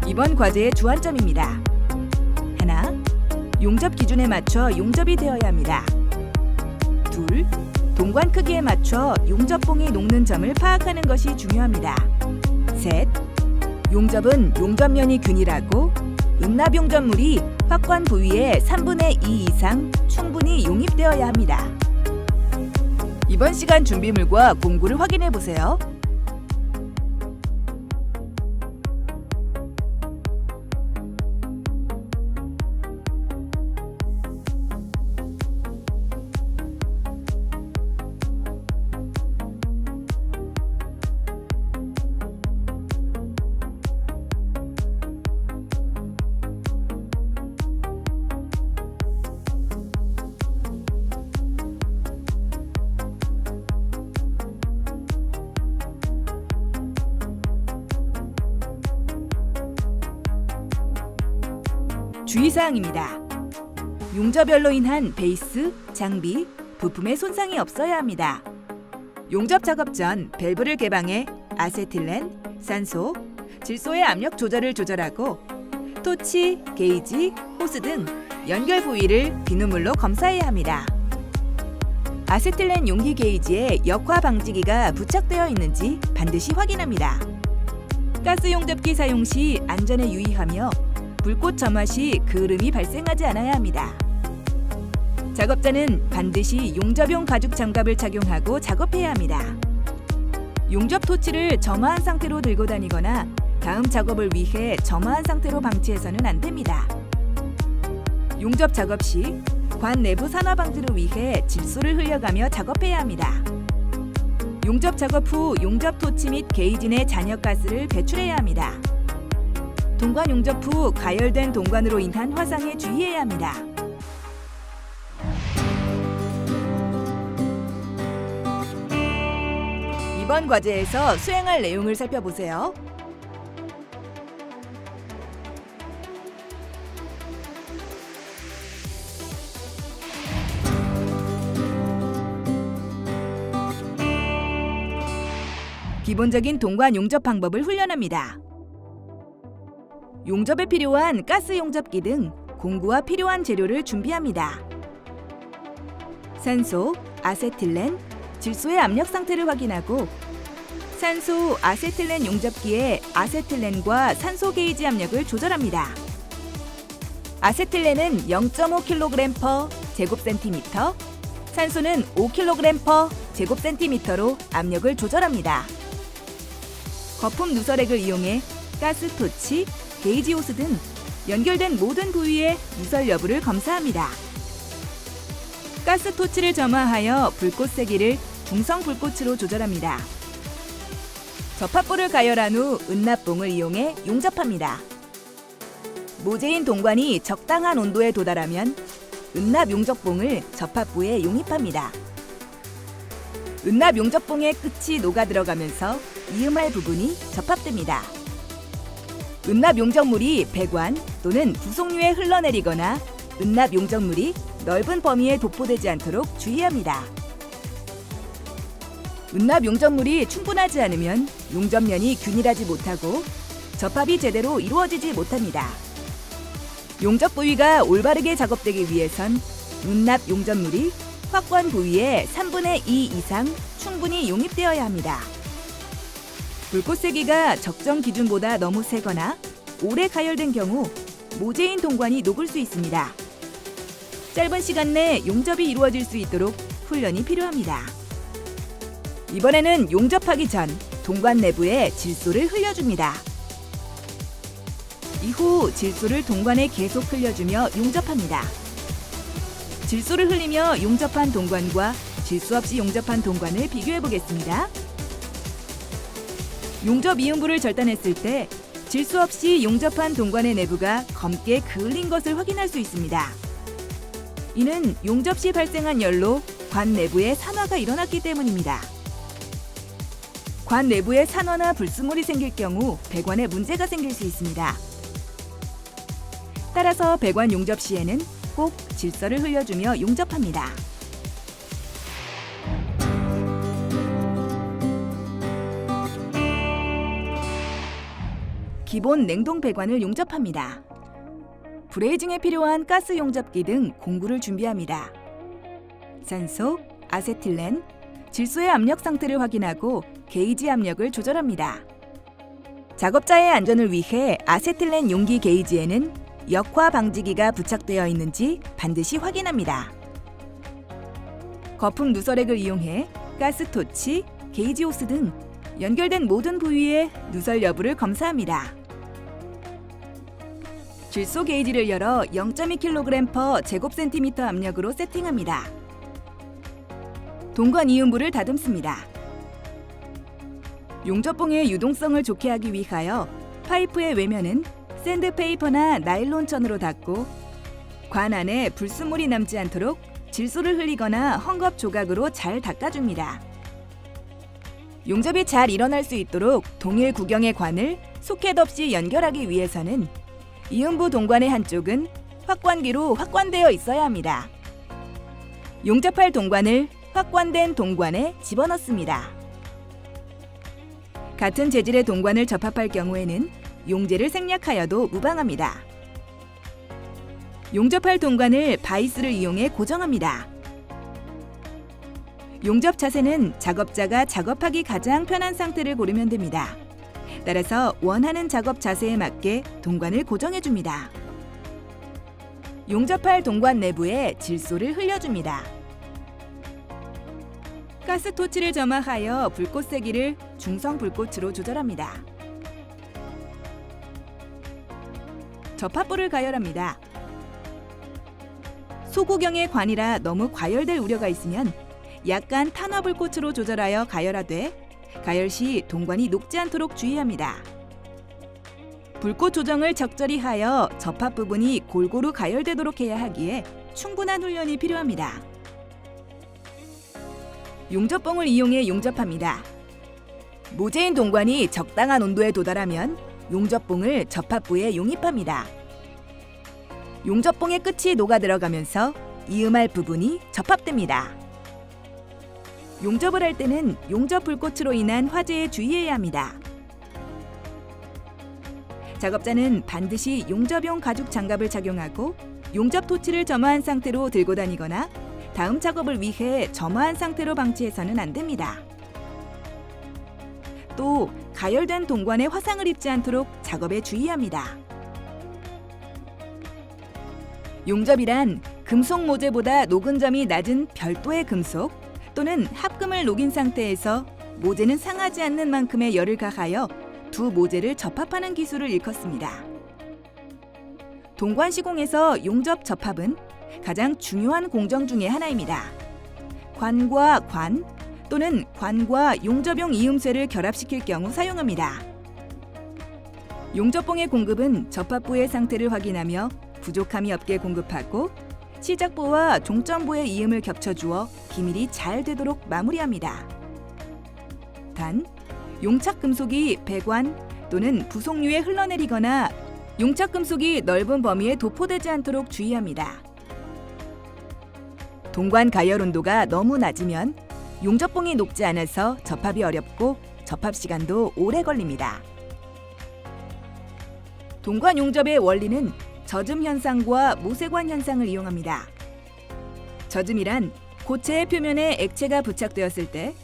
이번 과제의 주안점입니다. 하나, 용접 기준에 맞춰 용접이 되어야 합니다. 둘, 동관 크기에 맞춰 용접봉이 녹는 점을 파악하는 것이 중요합니다. 셋, 용접은 용접면이 균일하고 은납 용접물이 확관 부위의 3분의 2 이상 충분히 용입되어야 합니다. 이번 시간 준비물과 공구를 확인해 보세요. 주의사항입니다. 용접열로 인한 베이스, 장비, 부품에 손상이 없어야 합니다. 용접 작업 전 밸브를 개방해 아세틸렌, 산소, 질소의 압력 조절을 조절하고 토치, 게이지, 호스 등 연결 부위를 비누물로 검사해야 합니다. 아세틸렌 용기 게이지에 역화 방지기가 부착되어 있는지 반드시 확인합니다. 가스 용접기 사용 시 안전에 유의하며 불꽃 점화 시 그을음이 발생하지 않아야 합니다. 작업자는 반드시 용접용 가죽 장갑을 착용하고 작업해야 합니다. 용접 토치를 점화한 상태로 들고 다니거나 다음 작업을 위해 점화한 상태로 방치해서는 안 됩니다. 용접 작업 시 관 내부 산화 방지를 위해 질소를 흘려가며 작업해야 합니다. 용접 작업 후 용접 토치 및 게이지 내 잔여가스를 배출해야 합니다. 동관 용접 후 가열된 동관으로 인한 화상에 주의해야 합니다. 이번 과제에서 수행할 내용을 살펴보세요. 기본적인 동관 용접 방법을 훈련합니다. 용접에 필요한 가스 용접기 등 공구와 필요한 재료를 준비합니다. 산소, 아세틸렌, 질소의 압력 상태를 확인하고 산소, 아세틸렌 용접기에 아세틸렌과 산소 게이지 압력을 조절합니다. 아세틸렌은 0.5kg 제곱센티미터, 산소는 5kg 제곱센티미터로 압력을 조절합니다. 거품 누설액을 이용해 가스 토치, 게이지 호스 등 연결된 모든 부위의 누설 여부를 검사합니다. 가스 토치를 점화하여 불꽃 세기를 중성 불꽃으로 조절합니다. 접합부를 가열한 후 은납봉을 이용해 용접합니다. 모재인 동관이 적당한 온도에 도달하면 은납 용접봉을 접합부에 용입합니다. 은납 용접봉의 끝이 녹아 들어가면서 이음할 부분이 접합됩니다. 은납 용접물이 배관 또는 부속류에 흘러내리거나 은납 용접물이 넓은 범위에 도포되지 않도록 주의합니다. 은납 용접물이 충분하지 않으면 용접면이 균일하지 못하고 접합이 제대로 이루어지지 못합니다. 용접 부위가 올바르게 작업되기 위해선 은납 용접물이 확관 부위의 3분의 2 이상 충분히 용입되어야 합니다. 불꽃 세기가 적정 기준보다 너무 세거나 오래 가열된 경우 모재인 동관이 녹을 수 있습니다. 짧은 시간 내 용접이 이루어질 수 있도록 훈련이 필요합니다. 이번에는 용접하기 전 동관 내부에 질소를 흘려줍니다. 이후 질소를 동관에 계속 흘려주며 용접합니다. 질소를 흘리며 용접한 동관과 질소 없이 용접한 동관을 비교해 보겠습니다. 용접 이음부를 절단했을 때 질소 없이 용접한 동관의 내부가 검게 그을린 것을 확인할 수 있습니다. 이는 용접 시 발생한 열로 관 내부에 산화가 일어났기 때문입니다. 관 내부에 산화나 불순물이 생길 경우 배관에 문제가 생길 수 있습니다. 따라서 배관 용접 시에는 꼭 질소를 흘려주며 용접합니다. 기본 냉동 배관을 용접합니다. 브레이징에 필요한 가스 용접기 등 공구를 준비합니다. 산소, 아세틸렌, 질소의 압력 상태를 확인하고 게이지 압력을 조절합니다. 작업자의 안전을 위해 아세틸렌 용기 게이지에는 역화 방지기가 부착되어 있는지 반드시 확인합니다. 거품 누설액을 이용해 가스토치, 게이지 호스 등 연결된 모든 부위의 누설 여부를 검사합니다. 질소 게이지를 열어 0.2kg 제곱센티미터 압력으로 세팅합니다. 동관 이음부를 다듬습니다. 용접봉의 유동성을 좋게 하기 위하여 파이프의 외면은 샌드페이퍼나 나일론천으로 닦고 관 안에 불순물이 남지 않도록 질소를 흘리거나 헝겊 조각으로 잘 닦아줍니다. 용접이 잘 일어날 수 있도록 동일 구경의 관을 소켓 없이 연결하기 위해서는 이음부 동관의 한쪽은 확관기로 확관되어 있어야 합니다. 용접할 동관을 확관된 동관에 집어넣습니다. 같은 재질의 동관을 접합할 경우에는 용재를 생략하여도 무방합니다. 용접할 동관을 바이스를 이용해 고정합니다. 용접 자세는 작업자가 작업하기 가장 편한 상태를 고르면 됩니다. 따라서 원하는 작업 자세에 맞게 동관을 고정해줍니다. 용접할 동관 내부에 질소를 흘려줍니다. 가스토치를 점화하여 불꽃 세기를 중성 불꽃으로 조절합니다. 접합부를 가열합니다. 소구경의 관이라 너무 과열될 우려가 있으면 약간 탄화 불꽃으로 조절하여 가열하되 가열 시 동관이 녹지 않도록 주의합니다. 불꽃 조정을 적절히 하여 접합 부분이 골고루 가열되도록 해야 하기에 충분한 훈련이 필요합니다. 용접봉을 이용해 용접합니다. 모재인 동관이 적당한 온도에 도달하면 용접봉을 접합부에 용입합니다. 용접봉의 끝이 녹아 들어가면서 이음할 부분이 접합됩니다. 용접을 할 때는 용접 불꽃으로 인한 화재에 주의해야 합니다. 작업자는 반드시 용접용 가죽 장갑을 착용하고 용접 토치를 점화한 상태로 들고 다니거나 다음 작업을 위해 점화한 상태로 방치해서는 안 됩니다. 또 가열된 동관에 화상을 입지 않도록 작업에 주의합니다. 용접이란 금속 모재보다 녹은 점이 낮은 별도의 금속 또는 합금을 녹인 상태에서 모재는 상하지 않는 만큼의 열을 가하여 두 모재를 접합하는 기술을 일컫습니다. 동관 시공에서 용접 접합은 가장 중요한 공정 중의 하나입니다. 관과 관 또는 관과 용접용 이음쇠를 결합시킬 경우 사용합니다. 용접봉의 공급은 접합부의 상태를 확인하며 부족함이 없게 공급하고 시작부와 종점부의 이음을 겹쳐주어 기밀이 잘 되도록 마무리합니다. 단, 용착 금속이 배관 또는 부속류에 흘러내리거나 용착 금속이 넓은 범위에 도포되지 않도록 주의합니다. 동관 가열 온도가 너무 낮으면 용접봉이 녹지 않아서 접합이 어렵고 접합 시간도 오래 걸립니다. 동관 용접의 원리는 젖음 현상과 모세관 현상을 이용합니다. 젖음이란 고체의 표면에 액체가 부착되었을 때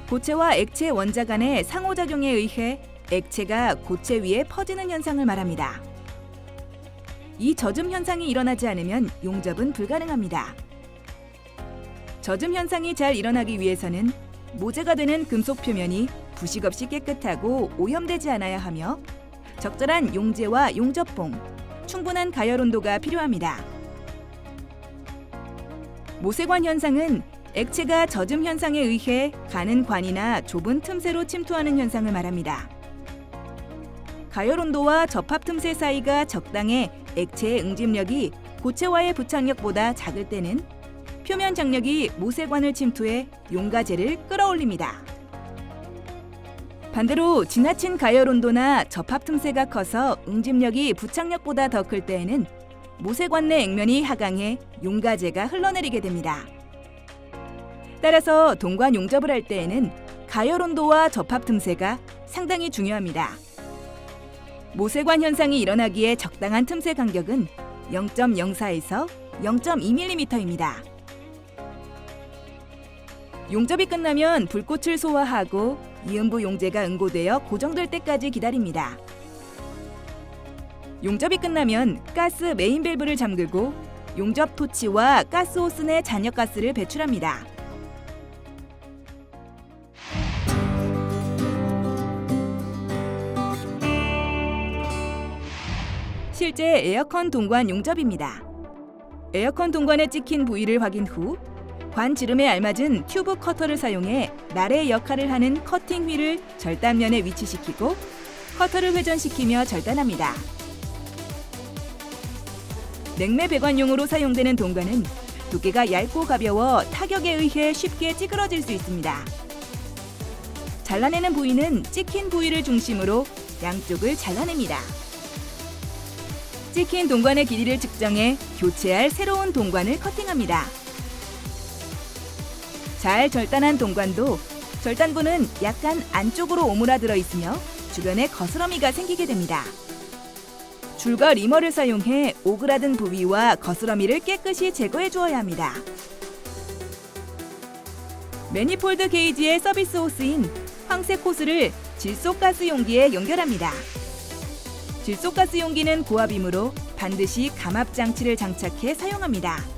고체와 액체 원자 간의 상호작용에 의해 액체가 고체 위에 퍼지는 현상을 말합니다. 이 젖음 현상이 일어나지 않으면 용접은 불가능합니다. 젖음 현상이 잘 일어나기 위해서는 모재가 되는 금속 표면이 부식 없이 깨끗하고 오염되지 않아야 하며 적절한 용재와 용접봉, 충분한 가열 온도가 필요합니다. 모세관 현상은 액체가 젖음 현상에 의해 가는 관이나 좁은 틈새로 침투하는 현상을 말합니다. 가열 온도와 접합 틈새 사이가 적당해 액체의 응집력이 고체와의 부착력보다 작을 때는 표면 장력이 모세관을 침투해 용가제를 끌어올립니다. 반대로 지나친 가열 온도나 접합 틈새가 커서 응집력이 부착력보다 더 클 때에는 모세관 내 액면이 하강해 용가제가 흘러내리게 됩니다. 따라서 동관 용접을 할 때에는 가열 온도와 접합 틈새가 상당히 중요합니다. 모세관 현상이 일어나기에 적당한 틈새 간격은 0.04에서 0.2mm입니다. 용접이 끝나면 불꽃을 소화하고 이음부 용재가 응고되어 고정될 때까지 기다립니다. 용접이 끝나면 가스 메인 밸브를 잠그고 용접 토치와 가스 호스 내 잔여가스를 배출합니다. 실제 에어컨 동관 용접입니다. 에어컨 동관에 찍힌 부위를 확인 후 관 지름에 알맞은 튜브 커터를 사용해 날의 역할을 하는 커팅 휠을 절단면에 위치시키고 커터를 회전시키며 절단합니다. 냉매 배관용으로 사용되는 동관은 두께가 얇고 가벼워 타격에 의해 쉽게 찌그러질 수 있습니다. 잘라내는 부위는 찍힌 부위를 중심으로 양쪽을 잘라냅니다. 찍힌 동관의 길이를 측정해 교체할 새로운 동관을 커팅합니다. 잘 절단한 동관도 절단부는 약간 안쪽으로 오므라들어 있으며 주변에 거스러미가 생기게 됩니다. 줄과 리머를 사용해 오그라든 부위와 거스러미를 깨끗이 제거해 주어야 합니다. 매니폴드 게이지의 서비스 호스인 황색 호스를 질소가스 용기에 연결합니다. 질소가스 용기는 고압이므로 반드시 감압 장치를 장착해 사용합니다.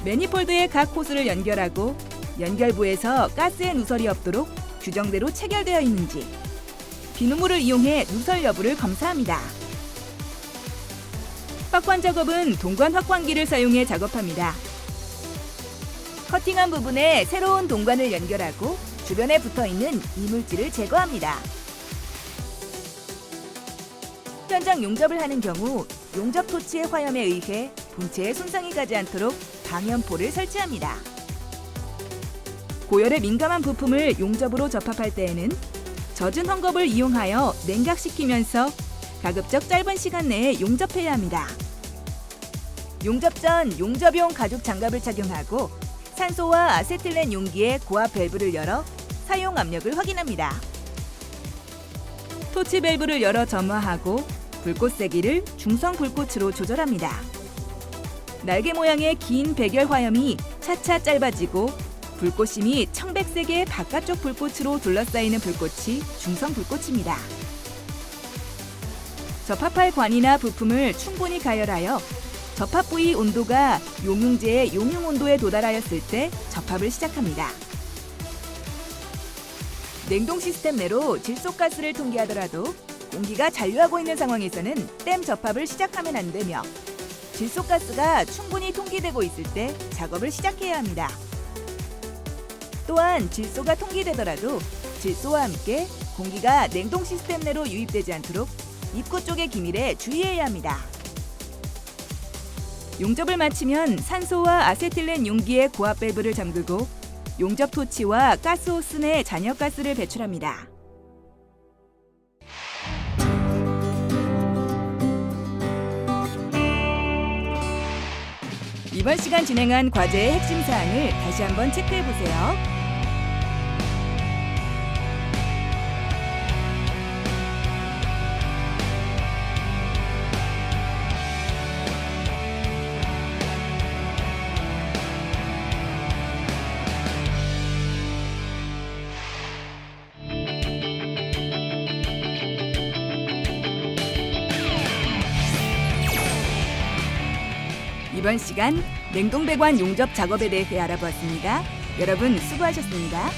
매니폴드의 각 호스를 연결하고 연결부에서 가스의 누설이 없도록 규정대로 체결되어 있는지 비누물을 이용해 누설 여부를 검사합니다. 확관 작업은 동관 확관기를 사용해 작업합니다. 커팅한 부분에 새로운 동관을 연결하고 주변에 붙어있는 이물질을 제거합니다. 현장 용접을 하는 경우 용접 토치의 화염에 의해 본체에 손상이 가지 않도록 방염포를 설치합니다. 고열에 민감한 부품을 용접으로 접합할 때에는 젖은 헝겊을 이용하여 냉각시키면서 가급적 짧은 시간 내에 용접해야 합니다. 용접 전 용접용 가죽 장갑을 착용하고 산소와 아세틸렌 용기의 고압 밸브를 열어 사용 압력을 확인합니다. 토치 밸브를 열어 점화하고 불꽃 세기를 중성 불꽃으로 조절합니다. 날개 모양의 긴 백열 화염이 차차 짧아지고 불꽃심이 청백색의 바깥쪽 불꽃으로 둘러싸이는 불꽃이 중성 불꽃입니다. 접합할 관이나 부품을 충분히 가열하여 접합 부위 온도가 용융제의 용융 온도에 도달하였을 때 접합을 시작합니다. 냉동 시스템 내로 질소가스를 통기하더라도 공기가 잔류하고 있는 상황에서는 댐 접합을 시작하면 안 되며 질소가스가 충분히 통기되고 있을 때 작업을 시작해야 합니다. 또한 질소가 통기되더라도 질소와 함께 공기가 냉동 시스템 내로 유입되지 않도록 입구 쪽의 기밀에 주의해야 합니다. 용접을 마치면 산소와 아세틸렌 용기의 고압 밸브를 잠그고 용접 토치와 가스 호스 내 잔여가스를 배출합니다. 이번 시간 진행한 과제의 핵심 사항을 다시 한번 체크해 보세요. 이번 시간 냉동배관 용접 작업에 대해 알아보았습니다. 여러분 수고하셨습니다.